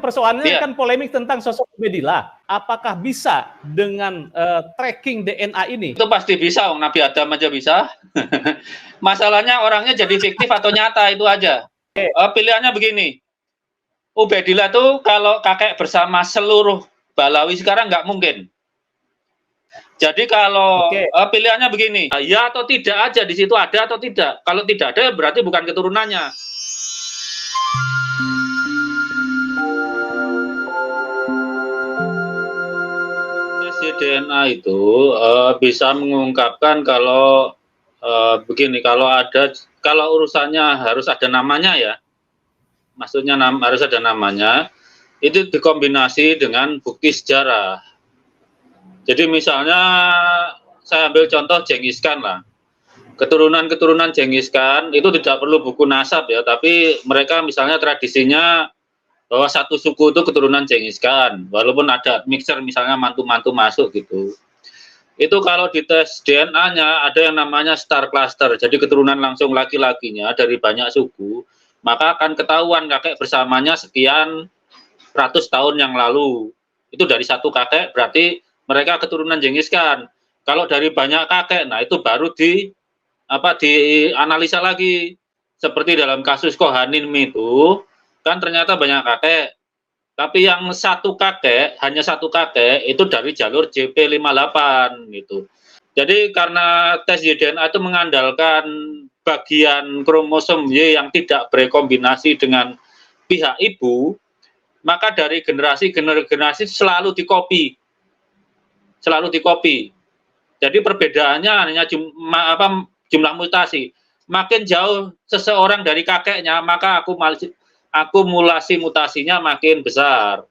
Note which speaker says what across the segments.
Speaker 1: persoalannya kan polemik tentang sosok Ubedillah. Apakah bisa dengan tracking DNA ini?
Speaker 2: Itu pasti bisa, Nabi Adam aja bisa. Masalahnya orangnya jadi fiktif atau nyata, itu aja. Pilihannya begini, Ubedillah tuh kalau kakek bersama seluruh Balawi sekarang nggak mungkin. Jadi kalau pilihannya begini, ya atau tidak aja, di situ ada atau tidak. Kalau tidak ada berarti bukan keturunannya. Tes DNA itu bisa mengungkapkan kalau begini, kalau urusannya harus ada namanya ya, maksudnya harus ada namanya, itu dikombinasi dengan bukti sejarah. Jadi misalnya saya ambil contoh Genghis Khan lah, keturunan Genghis Khan itu tidak perlu buku nasab ya, tapi mereka misalnya tradisinya bahwa satu suku itu keturunan Genghis Khan, walaupun ada mixer misalnya mantu-mantu masuk gitu. Itu kalau dites DNA-nya ada yang namanya star cluster, jadi keturunan langsung laki-lakinya dari banyak suku, maka akan ketahuan kakek bersamanya sekian ratus tahun yang lalu. Itu dari satu kakek berarti mereka keturunan Genghis Khan. Kalau dari banyak kakek, nah itu baru dianalisa lagi. Seperti dalam kasus Kohanim itu, kan ternyata banyak kakek. Tapi yang hanya satu kakek, itu dari jalur JP58 gitu. Jadi karena tes DNA itu mengandalkan bagian kromosom Y yang tidak berekombinasi dengan pihak ibu, maka dari generasi ke generasi selalu dikopi. Jadi perbedaannya hanya jumlah mutasi. Makin jauh seseorang dari kakeknya, maka akumulasi mutasinya makin besar.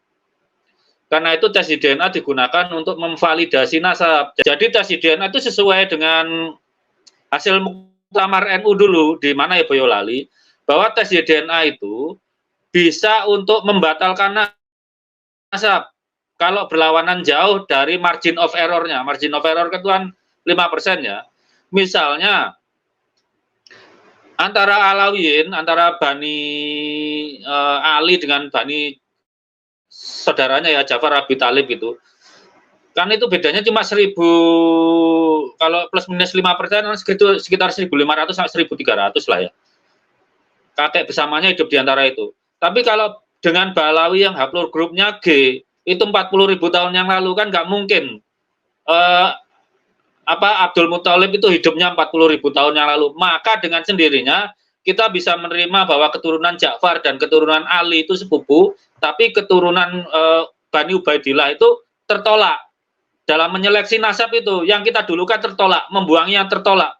Speaker 2: Karena itu tes DNA digunakan untuk memvalidasi nasab. Jadi tes DNA itu sesuai dengan hasil muktamar NU dulu, di mana ya Boyolali, bahwa tes DNA itu bisa untuk membatalkan nasab kalau berlawanan jauh dari margin of error-nya. Margin of error kan 5% ya. Misalnya antara Alawiyin, antara Bani Ali dengan Bani saudaranya ya Ja'far Abi Thalib itu, kan itu bedanya cuma 1000, kalau plus minus 5% sekitar 1.500 sampai 1.300 lah ya. Kakek bersamanya hidup di antara itu. Tapi kalau dengan Balawi yang haplogrupnya G, itu 40.000 tahun yang lalu, kan nggak mungkin Abdul Muthalib itu hidupnya 40.000 tahun yang lalu. Maka dengan sendirinya kita bisa menerima bahwa keturunan Ja'far dan keturunan Ali itu sepupu, tapi keturunan Bani Ubaidillah itu tertolak. Dalam menyeleksi nasab itu, yang kita dulu kan tertolak, membuangnya tertolak.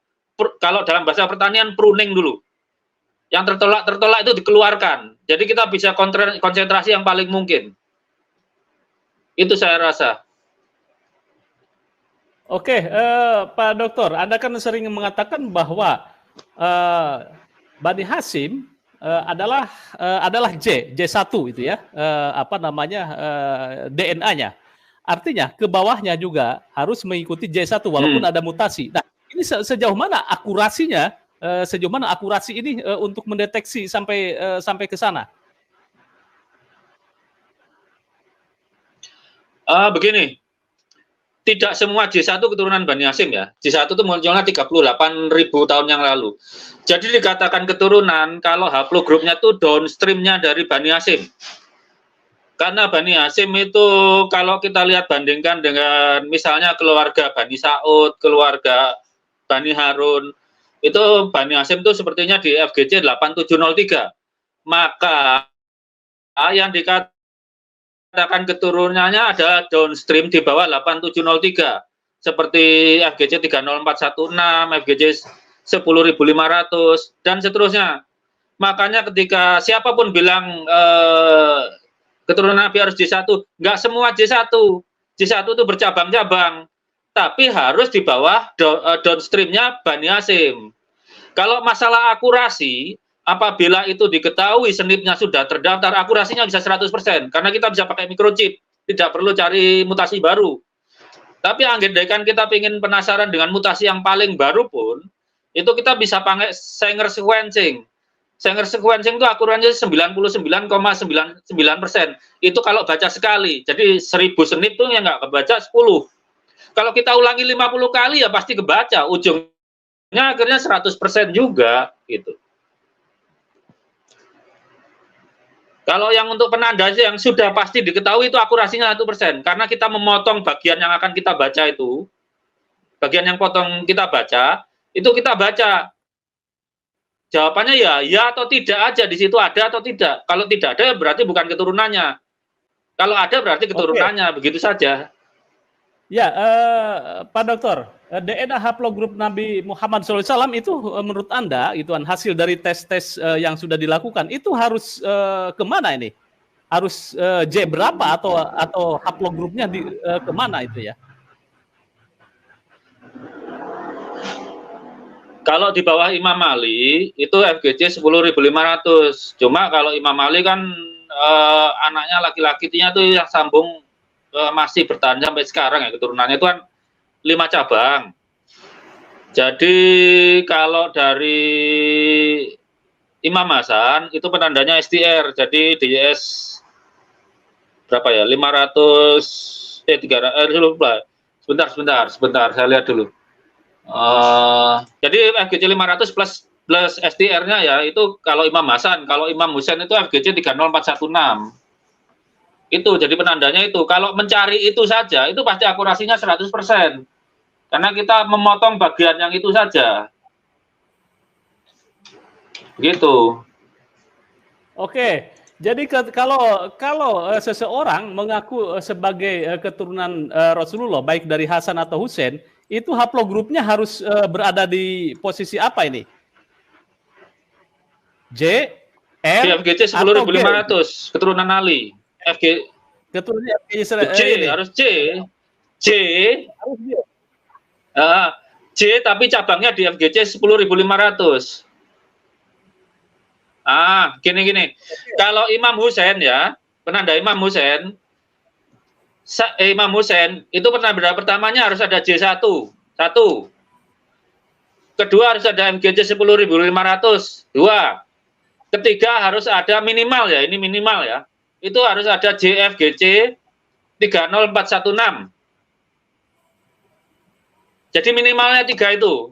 Speaker 2: Kalau dalam bahasa pertanian, pruning dulu. Yang tertolak itu dikeluarkan. Jadi kita bisa konsentrasi yang paling mungkin. Itu saya rasa.
Speaker 1: Oke, Pak Dokter, Anda kan sering mengatakan bahwa Bani Hasyim adalah J1 itu ya, DNA-nya. Artinya ke bawahnya juga harus mengikuti J1 walaupun ada mutasi. Nah, ini sejauh mana akurasinya? Sejauh mana akurasi ini untuk mendeteksi sampai ke sana?
Speaker 2: Begini, tidak semua J1 keturunan Bani Hasyim ya. J1 itu munculnya 38.000 tahun yang lalu. Jadi dikatakan keturunan kalau haplogrupnya itu downstreamnya dari Bani Hasyim. Karena Bani Hasyim itu kalau kita lihat bandingkan dengan misalnya keluarga Bani Sa'ud, keluarga Bani Harun, itu Bani Hasyim itu sepertinya di FGC 8703. Maka yang dikatakan keturunannya adalah downstream di bawah 8703. Seperti FGC 30416, FGC 10.500, dan seterusnya. Makanya ketika siapapun bilang keturunan Nabi harus J1, nggak semua J1. J1 itu bercabang-cabang. Tapi harus di bawah downstreamnya Bani Hasyim. Kalau masalah akurasi, apabila itu diketahui senipnya sudah terdaftar, akurasinya bisa 100%. Karena kita bisa pakai microchip. Tidak perlu cari mutasi baru. Tapi andaikan kita ingin penasaran dengan mutasi yang paling baru pun, itu kita bisa pakai Sanger sequencing. Sanger sequencing itu akurannya 99,99%. Itu kalau baca sekali. Jadi 1000 senit tuh yang nggak kebaca 10. Kalau kita ulangi 50 kali ya pasti kebaca. Ujungnya akhirnya 100% juga gitu. Kalau yang untuk penanda yang sudah pasti diketahui itu akurasinya 1%. Karena kita memotong bagian yang akan kita baca itu. Bagian yang potong kita baca, itu kita baca. Jawabannya ya atau tidak aja, di situ ada atau tidak. Kalau tidak ada berarti bukan keturunannya. Kalau ada berarti keturunannya, begitu saja.
Speaker 1: Ya, Pak Dokter, DNA haplogrup Nabi Muhammad SAW itu menurut Anda, itu hasil dari tes-tes yang sudah dilakukan, itu harus kemana ini? Harus J berapa atau haplogrupnya kemana itu ya?
Speaker 2: Kalau di bawah Imam Ali itu FGC 10.500. Cuma kalau Imam Ali kan anaknya laki-lakinya tuh yang sambung masih bertahan sampai sekarang ya, keturunannya itu kan 5 cabang. Jadi kalau dari Imam Hasan itu penandanya STR. Jadi DYS berapa ya? 500 300 sebentar saya lihat dulu. Jadi FGC 500 plus STR-nya ya itu kalau Imam Hasan, kalau Imam Husain itu FGC 30416. Itu jadi penandanya itu. Kalau mencari itu saja itu pasti akurasinya 100%. Karena kita memotong bagian yang itu saja. Gitu.
Speaker 1: Oke. Jadi kalau seseorang mengaku sebagai keturunan Rasulullah baik dari Hasan atau Husain, itu haplogrupnya harus berada di posisi apa ini? J, R,
Speaker 2: FGC 10.500 keturunan Ali.
Speaker 1: keturunan
Speaker 2: J harus J. J tapi cabangnya di FGC 10.500. Gini. Kalau Imam Husain ya, penanda Imam Husain, itu penanda pertamanya harus ada J1. Satu. Kedua harus ada MGC 10.500. Dua. Ketiga harus ada minimal ya, ini minimal ya. Itu harus ada JFGC 30416. Jadi minimalnya 3 itu.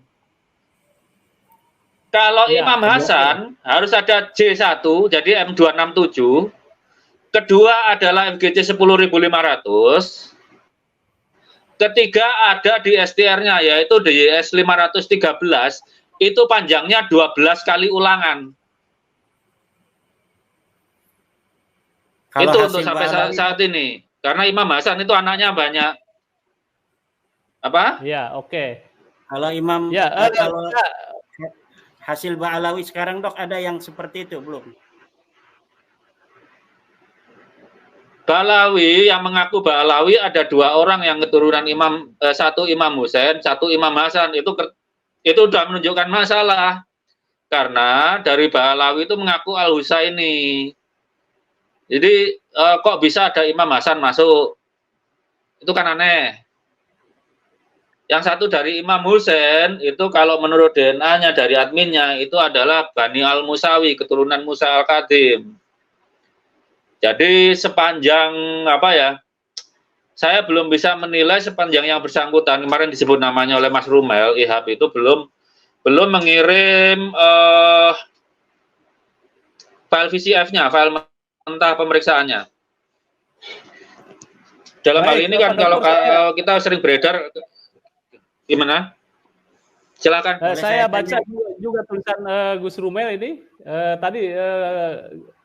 Speaker 2: Kalau ya, Imam Hasan harus ada J1, jadi M267. Kedua adalah MGC 10.500. Ketiga ada di STR-nya, yaitu DYS 513. Itu panjangnya 12 kali ulangan. Kalau itu untuk sampai saat ini. Karena Imam Hasan itu anaknya banyak. Apa?
Speaker 1: Ya, oke.
Speaker 3: Kalau Imam, kalau hasil Ba'alawi sekarang dok ada yang seperti itu belum?
Speaker 2: Ba'alawi yang mengaku Ba'alawi ada 2 orang yang keturunan Imam, satu Imam Husain, satu Imam Hasan. Itu sudah menunjukkan masalah karena dari Ba'alawi itu mengaku Al Husaini. Jadi kok bisa ada Imam Hasan masuk? Itu kan aneh. Yang satu dari Imam Husain itu kalau menurut DNA-nya dari adminnya itu adalah Bani Al-Musawi, keturunan Musa Al-Kadim. Jadi sepanjang apa ya? Saya belum bisa menilai sepanjang yang bersangkutan kemarin disebut namanya oleh Mas Rumel Ihab itu belum mengirim file VCF-nya, file mentah pemeriksaannya. Dalam hal ini kan kalau kita sering beredar. Gimana? Silakan.
Speaker 1: Saya baca juga tulisan Gus Rumel ini tadi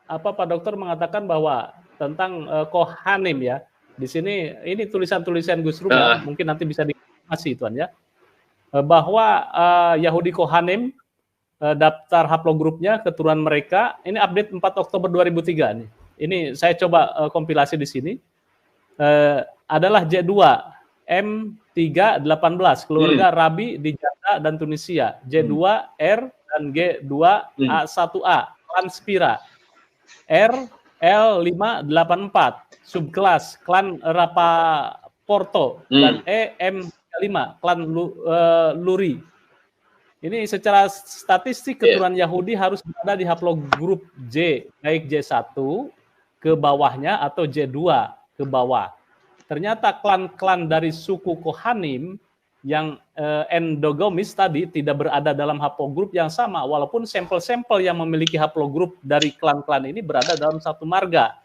Speaker 1: Pak Dokter mengatakan bahwa tentang Kohanim ya. Di sini ini tulisan-tulisan Gus Rumel mungkin nanti bisa dikonfirmasi Tuan ya. Bahwa Yahudi Kohanim daftar haplogrupnya keturunan mereka ini update 4 Oktober 2003 nih. Ini saya coba kompilasi di sini. Adalah J2 M318 keluarga Rabi di Jeddah dan Tunisia, J2R dan G2A1A klan Spira, RL584 subkelas klan Rapaporto dan EM5 klan Luri, Ini secara statistik keturunan Yahudi harus berada di haplogrup J, baik J1 ke bawahnya atau J2 ke bawah. Ternyata klan-klan dari suku Kohanim yang endogamis tadi tidak berada dalam haplogrup yang sama, walaupun sampel-sampel yang memiliki haplogrup dari klan-klan ini berada dalam satu marga.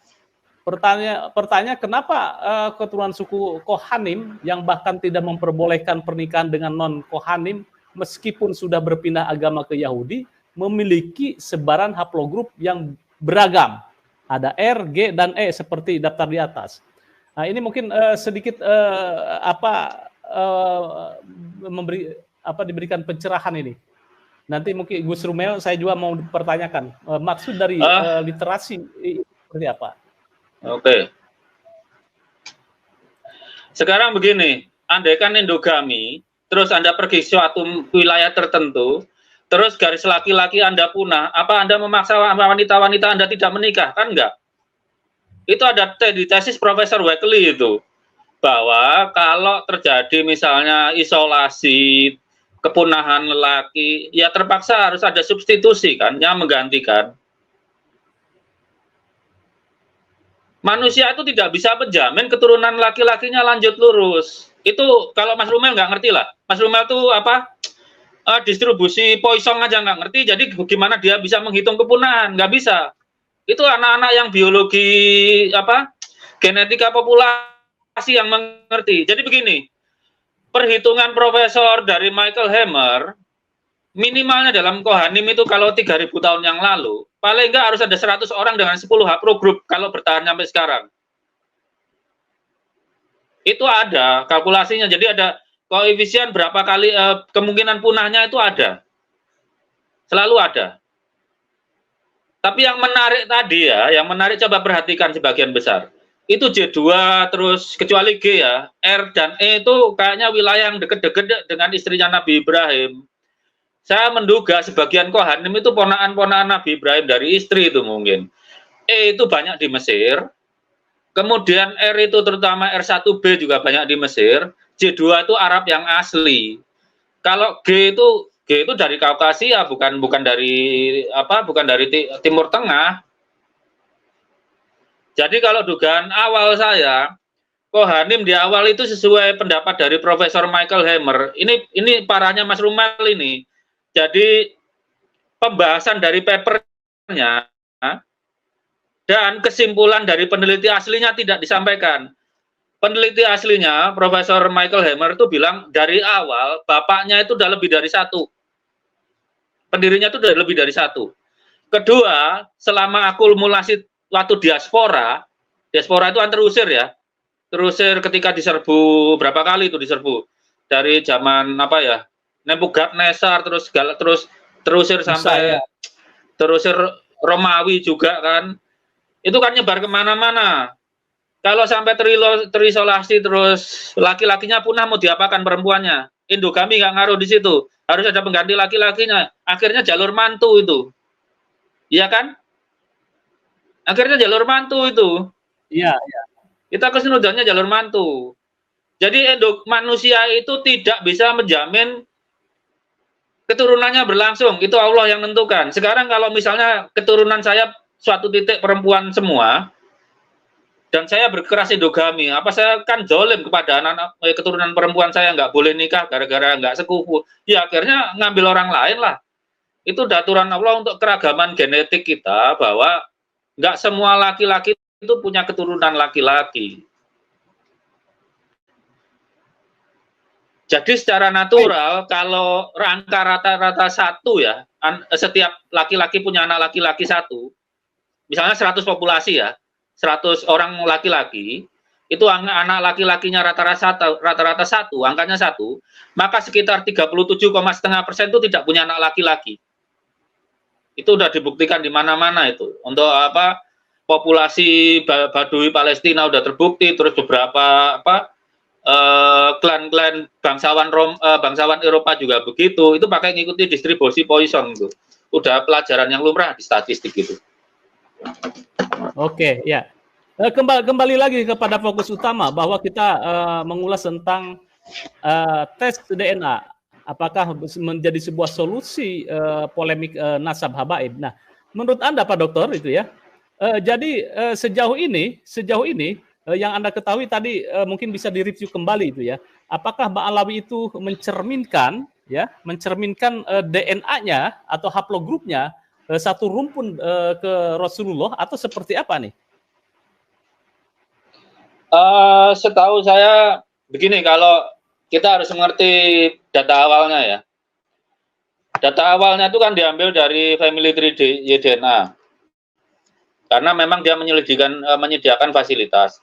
Speaker 1: Pertanyaan kenapa keturunan suku Kohanim yang bahkan tidak memperbolehkan pernikahan dengan non-Kohanim meskipun sudah berpindah agama ke Yahudi, memiliki sebaran haplogrup yang beragam. Ada R, G, dan E seperti daftar di atas. Nah, ini mungkin sedikit diberikan pencerahan ini. Nanti mungkin Gus Rumel saya juga mau pertanyakan maksud dari literasi seperti apa.
Speaker 2: Oke. Sekarang begini, andaikan endogami, terus Anda pergi suatu wilayah tertentu, terus garis laki-laki Anda punah, apa Anda memaksa wanita-wanita Anda tidak menikah? Kan enggak. Itu ada di tesis Profesor Wekley itu, bahwa kalau terjadi misalnya isolasi, kepunahan lelaki, ya terpaksa harus ada substitusi kan, yang menggantikan. Manusia itu tidak bisa menjamin keturunan laki-lakinya lanjut lurus. Itu kalau Mas Rumel nggak ngerti lah. Mas Rumel tuh distribusi poison aja nggak ngerti. Jadi gimana dia bisa menghitung kepunahan? Nggak bisa. Itu anak-anak yang biologi genetika populasi yang mengerti. Jadi begini, perhitungan profesor dari Michael Hammer, minimalnya dalam Kohanim itu kalau 3.000 tahun yang lalu, paling nggak harus ada 100 orang dengan 10 haplogrup kalau bertahan sampai sekarang. Itu ada kalkulasinya, jadi ada koefisien berapa kali kemungkinan punahnya itu ada. Selalu ada. Tapi yang menarik tadi yang menarik coba perhatikan sebagian besar. Itu J2 terus kecuali G ya, R dan E itu kayaknya wilayah yang dekat-dekat dengan istrinya Nabi Ibrahim. Saya menduga sebagian Kohanim itu ponakan-ponakan Nabi Ibrahim dari istri itu mungkin. E itu banyak di Mesir. Kemudian R itu terutama R1B juga banyak di Mesir. J2 itu Arab yang asli. Kalau G itu dari Kaukasia, bukan dari Timur Tengah. Jadi kalau dugaan awal saya, Kohanim di awal itu sesuai pendapat dari Profesor Michael Hammer. Ini parahnya Mas Rumel ini. Jadi pembahasan dari papernya dan kesimpulan dari peneliti aslinya tidak disampaikan. Peneliti aslinya, Profesor Michael Hammer itu bilang dari awal bapaknya itu udah lebih dari satu. Pendirinya itu udah lebih dari satu. Kedua, selama akumulasi waktu diaspora itu kan terusir ya. Terusir ketika diserbu, berapa kali itu diserbu? Dari zaman Nebukadnezar terus terusir sampai terusir Romawi juga kan. Itu kan nyebar kemana-mana. Kalau sampai terisolasi terus laki-lakinya punah mau diapakan perempuannya? Endogami nggak ngaruh di situ. Harus ada pengganti laki-lakinya. Akhirnya jalur mantu itu. Iya kan? Akhirnya jalur mantu itu.
Speaker 1: Iya, iya.
Speaker 2: Kita kesenudannya jalur mantu. Jadi manusia itu tidak bisa menjamin keturunannya berlangsung. Itu Allah yang menentukan. Sekarang kalau misalnya keturunan saya suatu titik perempuan semua, dan saya berkeras endogami, apa saya kan zolim kepada anak-anak keturunan perempuan saya nggak boleh nikah gara-gara nggak sekufu. Ya akhirnya ngambil orang lain lah. Itu aturan Allah untuk keragaman genetik kita, bahwa nggak semua laki-laki itu punya keturunan laki-laki. Jadi secara natural kalau angka rata-rata satu ya, setiap laki-laki punya anak laki-laki satu, misalnya 100 populasi ya, 100 orang laki-laki, itu anak laki-lakinya rata-rata satu, angkanya satu, maka sekitar 37,5% itu tidak punya anak laki-laki. Itu sudah dibuktikan di mana-mana itu. Untuk populasi Badui Palestina udah terbukti, terus beberapa klan-klan bangsawan Eropa juga begitu. Itu pakai ngikuti distribusi Poisson itu. Udah pelajaran yang lumrah di statistik itu.
Speaker 1: Oke, ya. Kembali lagi kepada fokus utama bahwa kita mengulas tentang tes DNA Apakah menjadi sebuah solusi polemik nasab habaib? Nah, menurut Anda Pak Dokter itu ya, jadi sejauh ini yang Anda ketahui tadi mungkin bisa direview kembali itu ya. Apakah Ba'alawi itu mencerminkan DNA-nya atau haplogrupnya satu rumpun ke Rasulullah atau seperti apa nih?
Speaker 2: Setahu saya begini, kalau kita harus mengerti data awalnya ya. Data awalnya itu kan diambil dari family tree DNA. Karena memang dia menyediakan fasilitas.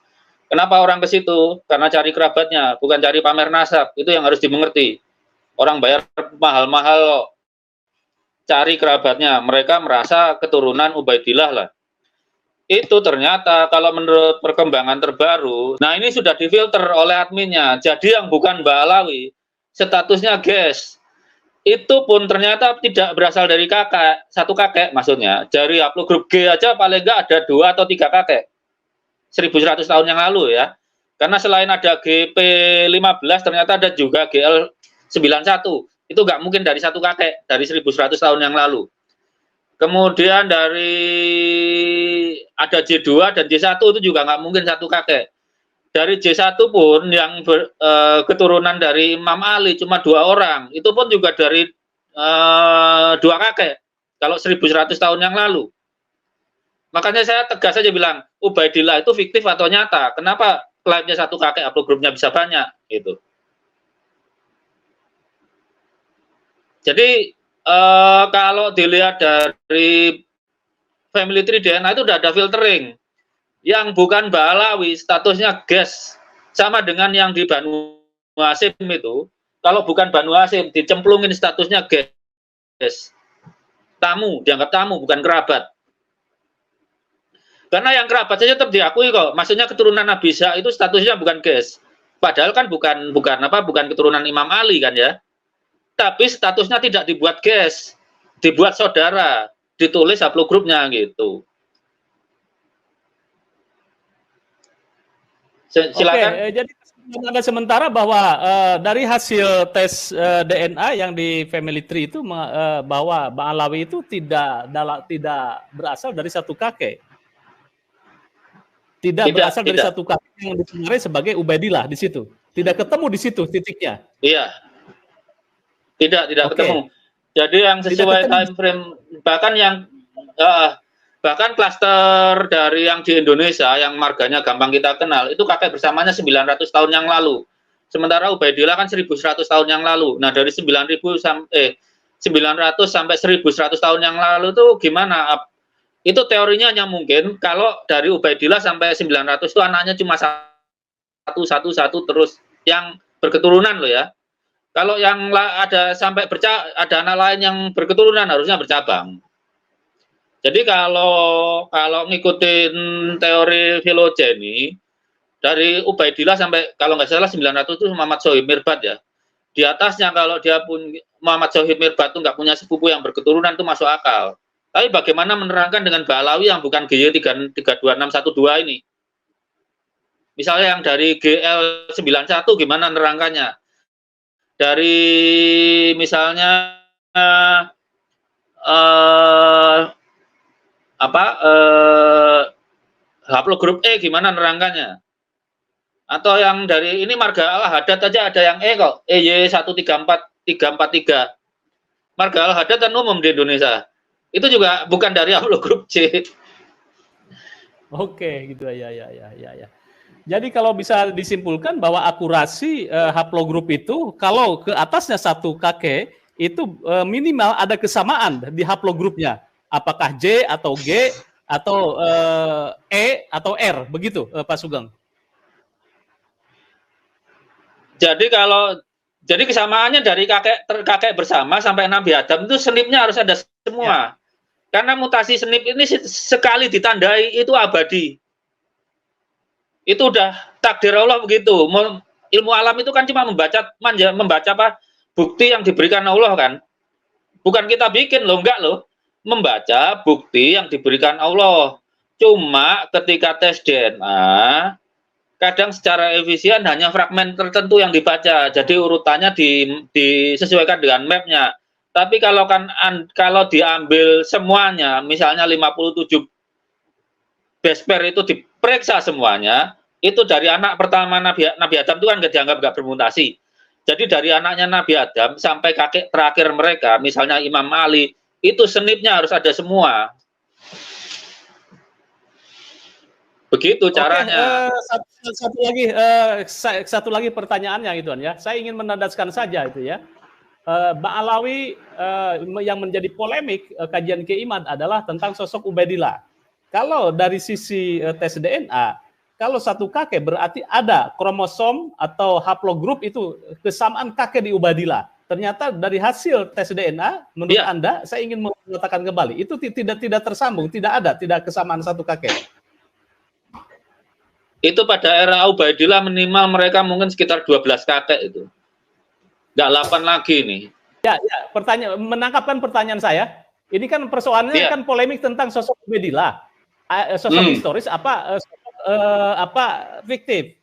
Speaker 2: Kenapa orang ke situ? Karena cari kerabatnya, bukan cari pamer nasab. Itu yang harus dimengerti. Orang bayar mahal-mahal cari kerabatnya. Mereka merasa keturunan Ubaidillah lah. Itu ternyata kalau menurut perkembangan terbaru, nah ini sudah difilter oleh adminnya. Jadi yang bukan Ba'alawi, statusnya guest. Itu pun ternyata tidak berasal dari satu kakek maksudnya. Dari haplogrup G aja paling enggak ada 2 atau 3 kakek. 1100 tahun yang lalu ya. Karena selain ada GP15 ternyata ada juga GL91. Itu nggak mungkin dari satu kakek, dari 1100 tahun yang lalu. Kemudian dari ada J2 dan J1 itu juga nggak mungkin satu kakek. Dari J1 pun yang keturunan dari Imam Ali cuma 2 orang, itu pun juga dari 2 kakek, kalau 1100 tahun yang lalu. Makanya saya tegas saja bilang, Ubaidillah itu fiktif atau nyata? Kenapa klaimnya satu kakek, haplogrupnya bisa banyak? Gitu. Jadi, kalau dilihat dari family tree DNA itu udah ada filtering. Yang bukan Ba'alawi statusnya guest, sama dengan yang di Banu Hasyim itu. Kalau bukan Banu Hasyim dicemplungin statusnya guest, tamu, dianggap tamu bukan kerabat. Karena yang kerabat saja tetap diakui kok. Maksudnya keturunan Nabi Isa itu statusnya bukan guest, padahal kan bukan keturunan Imam Ali kan ya. Tapi statusnya tidak dibuat guest, dibuat saudara, ditulis haplogrupnya gitu. Silakan.
Speaker 1: Oke, jadi ada sementara bahwa dari hasil tes DNA yang di family tree itu bahwa Ba'alawi itu tidak berasal dari satu kakek. Tidak berasal dari satu kakek yang dipengaruhi sebagai Ubaidillah di situ. Tidak ketemu di situ titiknya.
Speaker 2: Iya. Tidak ketemu. Jadi yang sesuai time frame, bahkan klaster dari yang di Indonesia yang marganya gampang kita kenal itu kakek bersamanya 900 tahun yang lalu. Sementara Ubaidillah kan 1100 tahun yang lalu. Nah, dari 900 sampai 1100 tahun yang lalu itu gimana? Itu teorinya hanya mungkin kalau dari Ubaidillah sampai 900 itu anaknya cuma satu terus yang berketurunan loh ya. Kalau yang ada sampai ada anak lain yang berketurunan harusnya bercabang. Jadi kalau ngikutin teori filogeni dari Ubaidillah sampai kalau nggak salah 900 itu Muhammad Sohib Mirbat ya. Di atasnya kalau dia pun Muhammad Sohib Mirbat itu nggak punya sepupu yang berketurunan itu masuk akal. Tapi bagaimana menerangkan dengan Ba'alawi yang bukan GY32612 ini? Misalnya yang dari GL91 gimana menerangkannya? Dari misalnya haplogrup E gimana nerangkannya? Atau yang dari ini marga Al-Haddad aja ada yang E kok, EY144343. Marga Al-Haddad kan umum di Indonesia. Itu juga bukan dari haplogrup C.
Speaker 1: Oke, gitu ya. Jadi kalau bisa disimpulkan bahwa akurasi haplogrup itu kalau ke atasnya satu kakek itu minimal ada kesamaan di haplogrupnya. Apakah J atau G atau E atau R, begitu Pak Sugeng?
Speaker 2: Jadi kesamaannya dari kakek bersama sampai Nabi Adam itu senipnya harus ada semua. Ya. Karena mutasi senip ini sekali ditandai itu abadi. Itu udah takdir Allah begitu. Ilmu alam itu kan cuma membaca bukti yang diberikan Allah kan. Bukan kita bikin loh, enggak loh. Membaca bukti yang diberikan Allah. Cuma ketika tes DNA kadang secara efisien hanya fragmen tertentu yang dibaca, jadi urutannya disesuaikan dengan mapnya. Tapi kalau diambil semuanya, misalnya 57 base pair itu diperiksa semuanya, itu dari anak pertama Nabi Adam itu kan dianggap nggak bermutasi. Jadi dari anaknya Nabi Adam sampai kakek terakhir mereka, misalnya Imam Ali, itu senipnya harus ada semua. Begitu caranya.
Speaker 1: Satu lagi pertanyaannya gitu ya. Saya ingin menandaskan saja itu ya. Ba'alawi yang menjadi polemik kajian keiman adalah tentang sosok Ubaidillah. Kalau dari sisi tes DNA, kalau satu kakek berarti ada kromosom atau haplogrup itu kesamaan kakek di Ubaidillah. Ternyata dari hasil tes DNA, menurut Anda, saya ingin mengatakan kembali, itu tidak tersambung, tidak kesamaan satu kakek.
Speaker 2: Itu pada era Ubaidillah minimal mereka mungkin sekitar 12 kakek itu. Nggak 8 lagi nih.
Speaker 1: Ya, menangkapkan pertanyaan saya. Ini kan persoalannya kan polemik tentang sosok Ubaidillah. Sosok historis apa fiktif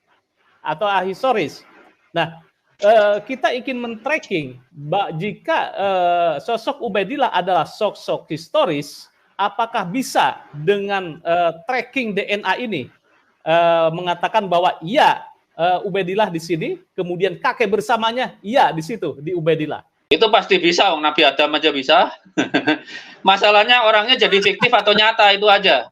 Speaker 1: atau ahistoris. Nah, kita ingin men-tracking jika sosok Ubaidillah adalah sosok historis, apakah bisa dengan tracking DNA ini mengatakan bahwa iya Ubaidillah di sini, kemudian kakek bersamanya iya di situ di Ubaidillah.
Speaker 2: Itu pasti bisa, Nabi Adam aja bisa. Masalahnya orangnya jadi fiktif atau nyata, itu aja.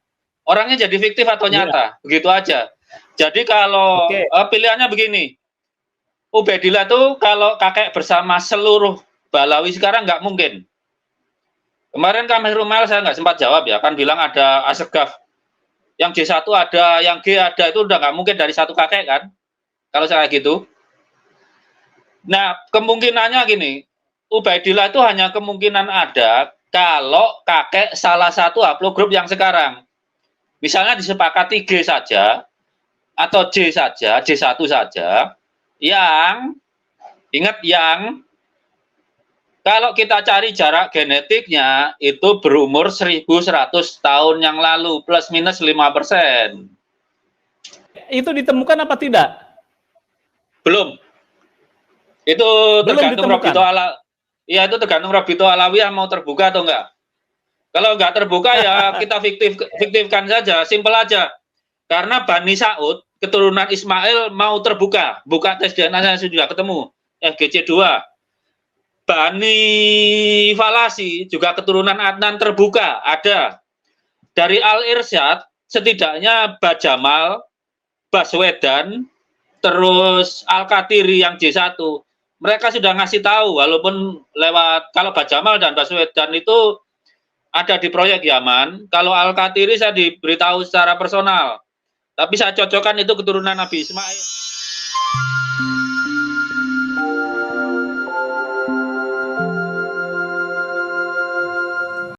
Speaker 2: Orangnya jadi fiktif atau nyata, begitu aja. Jadi kalau pilihannya begini, Ubaidillah tuh kalau kakek bersama seluruh Balawi sekarang nggak mungkin. Kemarin Kamil Rumail saya nggak sempat jawab ya, kan bilang ada Asegaf. Yang J1 ada, yang G ada, itu udah nggak mungkin dari satu kakek kan, kalau saya gitu. Nah, kemungkinannya gini, Ubaidillah itu hanya kemungkinan ada kalau kakek salah satu haplogrup yang sekarang. Misalnya disepakati G saja, atau J saja, J1 saja, yang, ingat yang, kalau kita cari jarak genetiknya itu berumur 1100 tahun yang lalu, plus minus 5%.
Speaker 1: Itu ditemukan apa tidak?
Speaker 2: Belum. Itu tergantung Robito ya itu tergantung Robito Alawiyah mau terbuka atau enggak. Kalau enggak terbuka ya kita fiktifkan saja, simpel aja. Karena Bani Saud, keturunan Ismail mau terbuka, buka tes DNA saya sudah ketemu, FGC2. Bani Falasi juga keturunan Adnan terbuka, ada. Dari Al-Irsyad setidaknya Bajamal, Baswedan, terus Al-Katiri yang J1, mereka sudah ngasih tahu, walaupun lewat, kalau Bajamal dan Baswedan itu ada di proyek Yaman, kalau Al-Katiri saya diberitahu secara personal, tapi saya cocokkan itu keturunan Nabi Ismail.